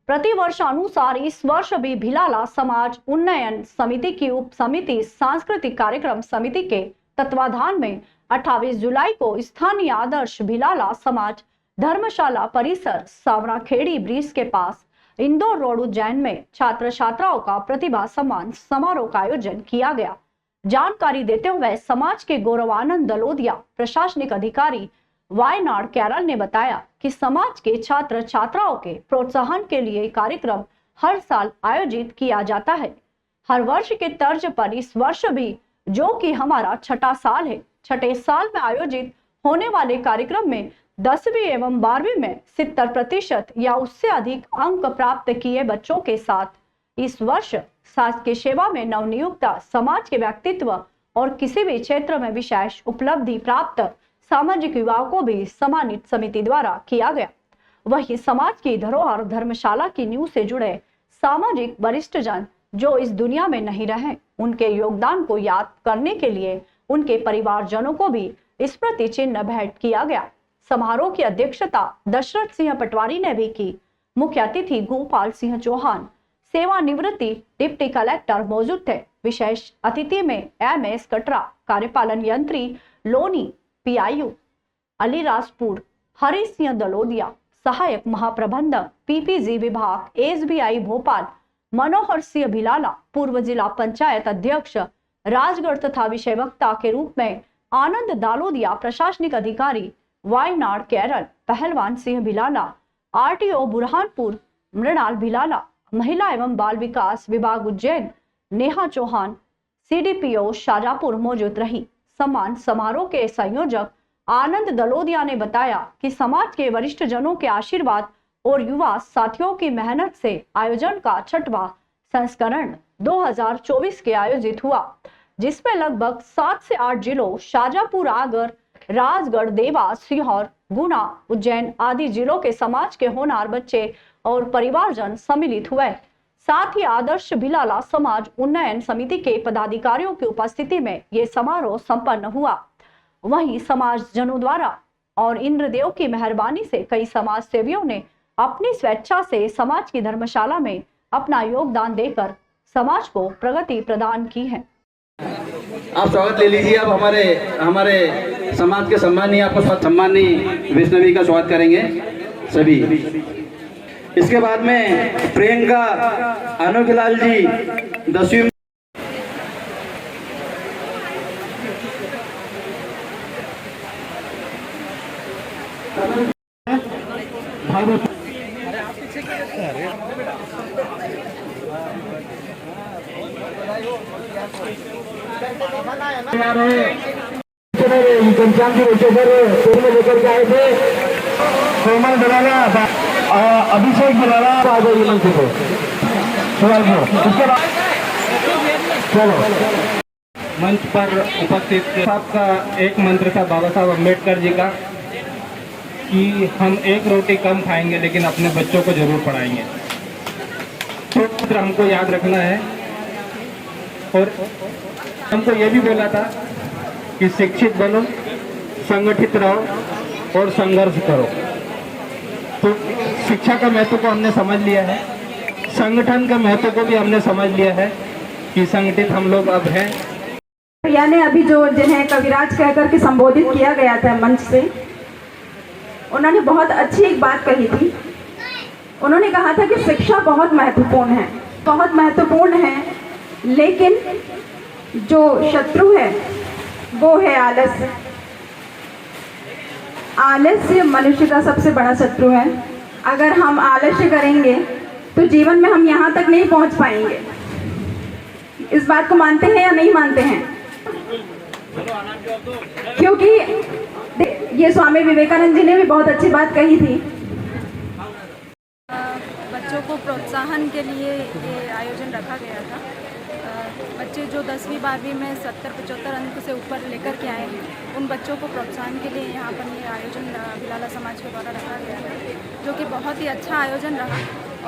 प्रतिवर्ष अनुसार इस वर्ष भी भिलाला समाज उन्नयन समिति की उप समिति सांस्कृतिक कार्यक्रम समिति के तत्वाधान में 28 जुलाई को स्थानीय आदर्श भिलाला समाज धर्मशाला परिसर सावराखेड़ी ब्रिज के पास इंदौर रोड उज्जैन में छात्र छात्राओं का प्रतिभा सम्मान समारोह का आयोजन किया गया। जानकारी देते हुए समाज के गौरवानंद दलोदिया प्रशासनिक अधिकारी वायनाड केरल ने बताया कि समाज के छात्र छात्राओं के प्रोत्साहन के लिए कार्यक्रम हर साल आयोजित किया जाता है। हर वर्ष के तर्ज पर इस वर्ष भी, जो कि हमारा छठा साल है, छठे साल में आयोजित होने वाले कार्यक्रम में 10वीं एवं 12वीं में 70% या उससे अधिक अंक प्राप्त किए बच्चों के साथ इस वर्ष समाज की सेवा में नवनियुक्त समाज के व्यक्तित्व और किसी भी क्षेत्र में विशेष उपलब्धि प्राप्त सामाजिक युवाओं को भी सम्मानित समिति द्वारा किया गया। वही समाज की धरोहर धर्मशाला की नींव से जुड़े सामाजिक वरिष्ठ जन जो इस दुनिया में नहीं रहे, उनके योगदान को याद करने के लिए उनके परिवारजनों को भी स्मृति चिन्ह भेंट किया गया। समारोह की अध्यक्षता दशरथ सिंह पटवारी ने भी की। मुख्य अतिथि गोपाल सिंह चौहान सेवानिवृत्ति डिप्टी कलेक्टर मौजूद थे। विशेष अतिथि में MS कटरा कार्यपालन यंत्री लोनी PIU अलीराजपुर हरी सिंह दलोदिया सहायक महाप्रबंधक PPG विभाग SBI भोपाल मनोहर सिंह भिलाला पूर्व जिला पंचायत अध्यक्ष राजगढ़ तथा विषय वक्ता के रूप में आनंद दालोदिया प्रशासनिक अधिकारी वायनाड केरल पहलवान सिंह भिलाला RTO बुरहानपुर मृणाल भिलाला महिला एवं बाल विकास विभाग उज्जैन नेहा चौहान CDPO शाजापुर मौजूद रही। सम्मान समारोह के संयोजक आनंद दलोदिया ने बताया कि समाज के वरिष्ठ जनों के आशीर्वाद और युवा साथियों की मेहनत से आयोजन का 6वां संस्करण 2024 के आयोजित हुआ, जिसमें लगभग 7 से 8 जिलों शाजापुर आगर राजगढ़ देवास सीहोर गुना उज्जैन आदि जिलों के समाज के होनहार बच्चे और परिवारजन सम्मिलित हुए। साथ ही आदर्श भिलाला समाज उन्नयन समिति के पदाधिकारियों की उपस्थिति में ये समारोह संपन्न हुआ। वहीं समाज जनों द्वारा और इंद्रदेव की मेहरबानी से कई समाज सेवियों ने अपनी स्वेच्छा से समाज की धर्मशाला में अपना योगदान देकर समाज को प्रगति प्रदान की है। आप स्वागत ले लीजिए। अब हमारे समाज के सम्मानीय आपको सम्मानीय वैष्णवी का स्वागत करेंगे सभी। इसके बाद में प्रियंका अनोखलाल जी 10वीं लेकर के आए थे कोमल दलाला अभिषेक भिलाला उसके बाद चलो मंच पर उपस्थित आपका एक मंत्र था बाबा साहब अम्बेडकर जी का कि हम एक रोटी कम खाएंगे लेकिन अपने बच्चों को जरूर पढ़ाएंगे। तो मंत्र हमको याद रखना है और हमको ये भी बोला था कि शिक्षित बनो, संगठित रहो और संघर्ष करो। तो शिक्षा का महत्व को हमने समझ लिया है, संगठन का महत्व को भी हमने समझ लिया है कि संगठित हम लोग अब हैं। यानी अभी जो जिन्हें कविराज कहकर के संबोधित किया गया था मंच से, उन्होंने बहुत अच्छी एक बात कही थी। उन्होंने कहा था कि शिक्षा बहुत महत्वपूर्ण है, बहुत महत्वपूर्ण है, लेकिन जो शत्रु है वो है आलस्य। आलस्य मनुष्य का सबसे बड़ा शत्रु है। अगर हम आलस्य करेंगे तो जीवन में हम यहाँ तक नहीं पहुँच पाएंगे। इस बात को मानते हैं या नहीं मानते हैं? क्योंकि ये स्वामी विवेकानंद जी ने भी बहुत अच्छी बात कही थी। बच्चों को प्रोत्साहन के लिए ये आयोजन रखा गया था। बच्चे जो 10वीं 12वीं में 70-75 अंक से ऊपर लेकर के आए हैं, उन बच्चों को प्रोत्साहन के लिए यहाँ पर ये आयोजन भिलाला समाज के द्वारा रखा गया है, जो कि बहुत ही अच्छा आयोजन रहा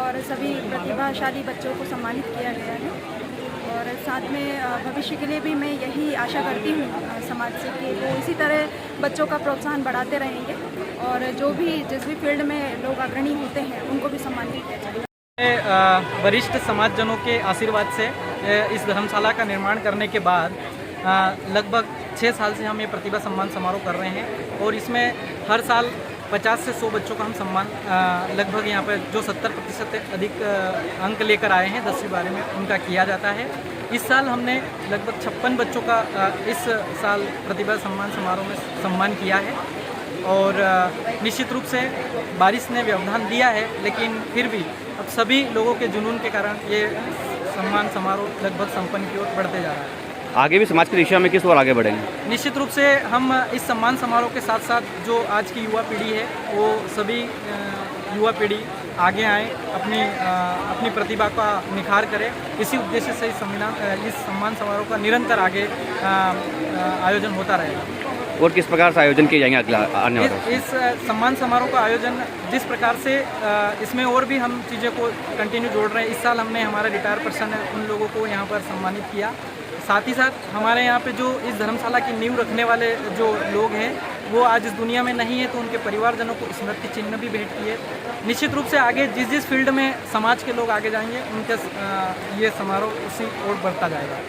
और सभी प्रतिभाशाली बच्चों को सम्मानित किया गया है। और साथ में भविष्य के लिए भी मैं यही आशा करती हूँ समाज से कि वो इसी तरह बच्चों का प्रोत्साहन बढ़ाते रहेंगे और जो भी जिस भी फील्ड में लोग अग्रणी होते हैं उनको भी सम्मानित किया जाएगा। वरिष्ठ समाजजनों के आशीर्वाद से इस धर्मशाला का निर्माण करने के बाद लगभग 6 साल से हम ये प्रतिभा सम्मान समारोह कर रहे हैं और इसमें हर साल 50 से 100 बच्चों का हम सम्मान लगभग यहाँ पर जो 70% अधिक अंक लेकर आए हैं 10वीं 12वीं में उनका किया जाता है। इस साल हमने लगभग 56 बच्चों का इस साल प्रतिभा सम्मान समारोह में सम्मान किया है और निश्चित रूप से बारिश ने व्यवधान दिया है, लेकिन फिर भी अब सभी लोगों के जुनून के कारण ये सम्मान समारोह लगभग संपन्न की ओर बढ़ते जा रहा है। आगे भी समाज की दिशा में किस ओर आगे बढ़ेंगे? निश्चित रूप से हम इस सम्मान समारोह के साथ साथ जो आज की युवा पीढ़ी है वो सभी युवा पीढ़ी आगे आए, अपनी प्रतिभा का निखार करें। इसी उद्देश्य से इस सम्मान समारोह का निरंतर आगे आयोजन होता रहेगा। और किस प्रकार से आयोजन किए जाएंगे अगला आने वाले? इस सम्मान समारोह का आयोजन जिस प्रकार से इसमें और भी हम चीज़ें को कंटिन्यू जोड़ रहे हैं। इस साल हमने हमारे रिटायर पर्सन है उन लोगों को यहाँ पर सम्मानित किया। साथ ही साथ हमारे यहाँ पे जो इस धर्मशाला की नींव रखने वाले जो लोग हैं वो आज इस दुनिया में नहीं है, तो उनके परिवारजनों को स्मृति चिन्ह भी भेंट किए। निश्चित रूप से आगे जिस फील्ड में समाज के लोग आगे जाएंगे उनके ये समारोह उसी ओर बढ़ता जाएगा।